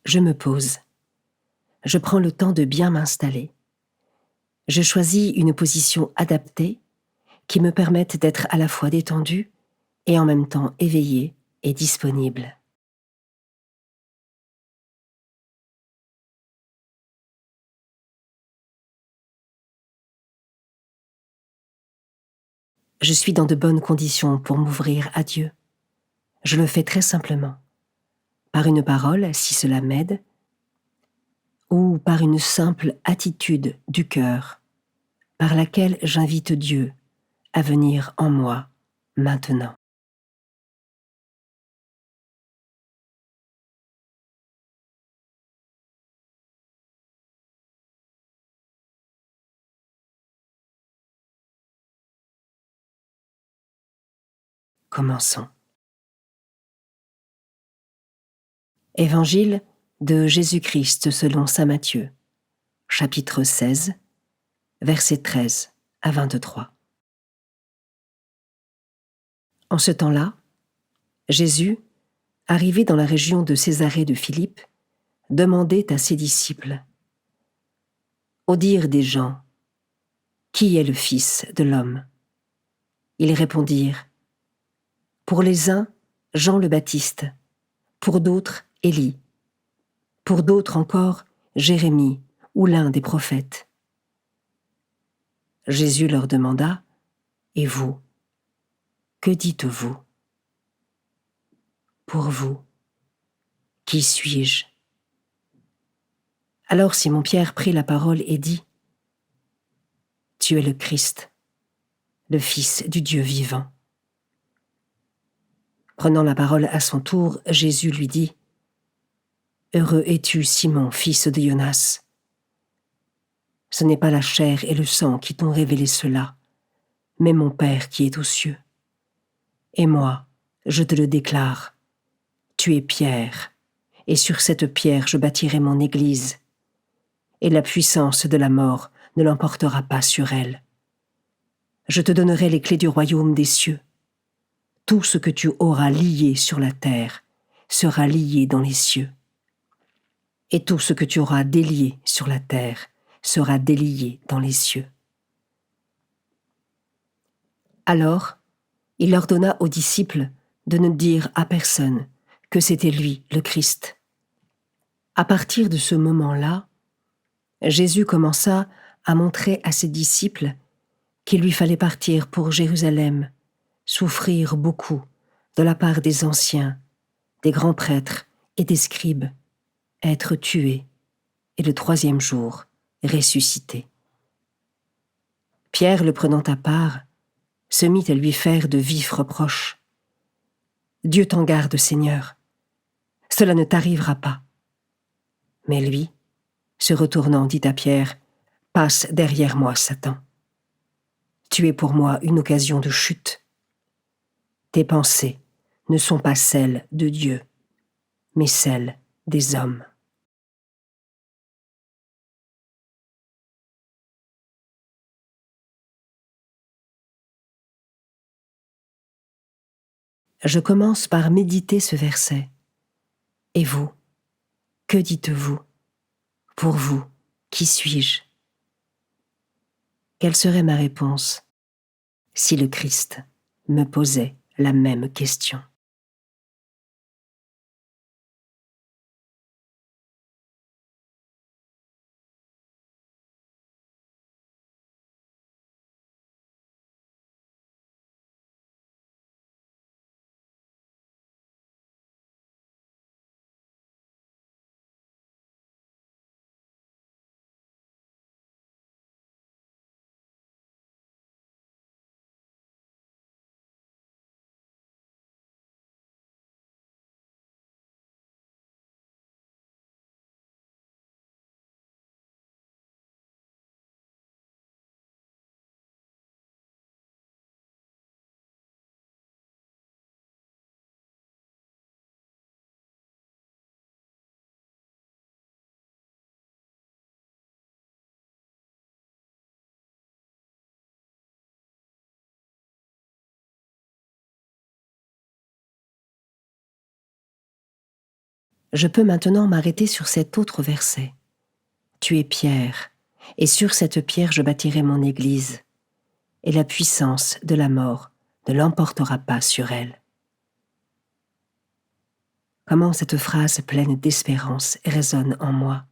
Je me pose. Je prends le temps de bien m'installer. Je choisis une position adaptée qui me permette d'être à la fois détendue et en même temps éveillée et disponible. Je suis dans de bonnes conditions pour m'ouvrir à Dieu. Je le fais très simplement, par une parole si cela m'aide, ou par une simple attitude du cœur, par laquelle j'invite Dieu à venir en moi maintenant. Commençons. Évangile de Jésus-Christ selon saint Matthieu, chapitre 16, versets 13 à 23. En ce temps-là, Jésus, arrivé dans la région de Césarée de Philippe, demandait à ses disciples: « Au dire des gens, qui est le Fils de l'homme ?» Ils répondirent: « Pour les uns, Jean le Baptiste, pour d'autres, Élie, pour d'autres encore, Jérémie ou l'un des prophètes. » Jésus leur demanda: « Et vous, que dites-vous ? Pour vous, qui suis-je » Alors Simon-Pierre prit la parole et dit: « Tu es le Christ, le Fils du Dieu vivant. » Prenant la parole à son tour, Jésus lui dit: « Heureux es-tu, Simon, fils de Jonas. Ce n'est pas la chair et le sang qui t'ont révélé cela, mais mon Père qui est aux cieux. Et moi, je te le déclare, tu es Pierre, et sur cette pierre je bâtirai mon église, et la puissance de la mort ne l'emportera pas sur elle. Je te donnerai les clés du royaume des cieux. Tout ce que tu auras lié sur la terre sera lié dans les cieux. Et tout ce que tu auras délié sur la terre sera délié dans les cieux. » Alors, il ordonna aux disciples de ne dire à personne que c'était lui le Christ. À partir de ce moment-là, Jésus commença à montrer à ses disciples qu'il lui fallait partir pour Jérusalem, souffrir beaucoup de la part des anciens, des grands prêtres et des scribes, être tué et le troisième jour ressuscité. Pierre, le prenant à part, se mit à lui faire de vifs reproches. « Dieu t'en garde, Seigneur, cela ne t'arrivera pas. » Mais lui, se retournant, dit à Pierre: « Passe derrière moi, Satan. Tu es pour moi une occasion de chute. Tes pensées ne sont pas celles de Dieu, mais celles des hommes. » Je commence par méditer ce verset. Et vous, que dites-vous ? Pour vous, qui suis-je ? Quelle serait ma réponse si le Christ me posait la même question ? Je peux maintenant m'arrêter sur cet autre verset. Tu es pierre, et sur cette pierre je bâtirai mon église, et la puissance de la mort ne l'emportera pas sur elle. Comment cette phrase pleine d'espérance résonne en moi.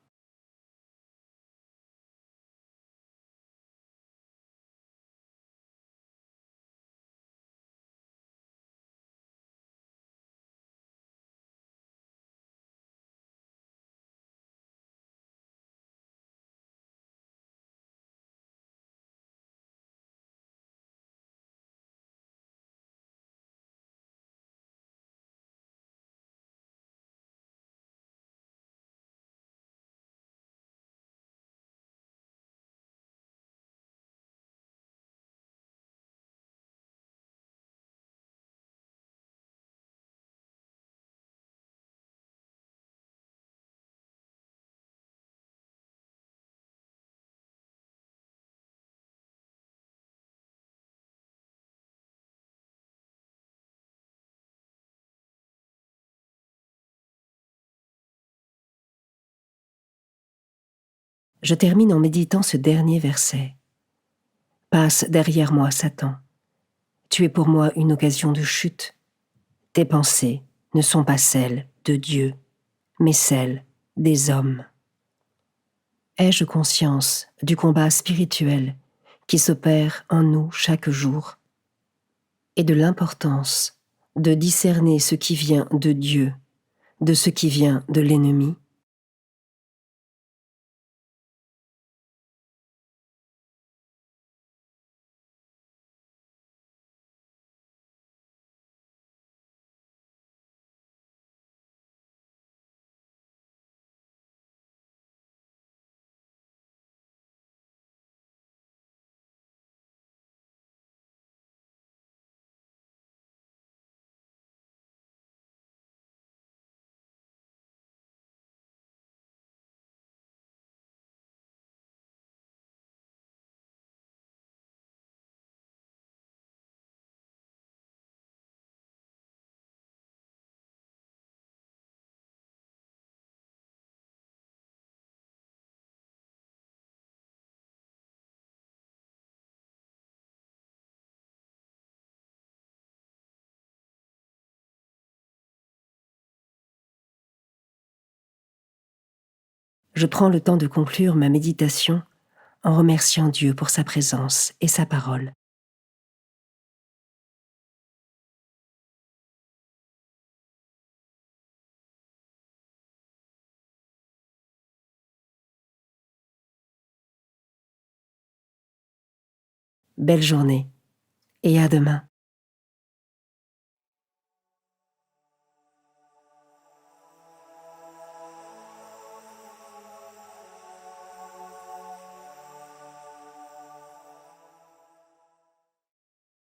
Je termine en méditant ce dernier verset. Passe derrière moi, Satan. Tu es pour moi une occasion de chute. Tes pensées ne sont pas celles de Dieu, mais celles des hommes. Ai-je conscience du combat spirituel qui s'opère en nous chaque jour et de l'importance de discerner ce qui vient de Dieu de ce qui vient de l'ennemi? Je prends le temps de conclure ma méditation en remerciant Dieu pour sa présence et sa parole. Belle journée et à demain.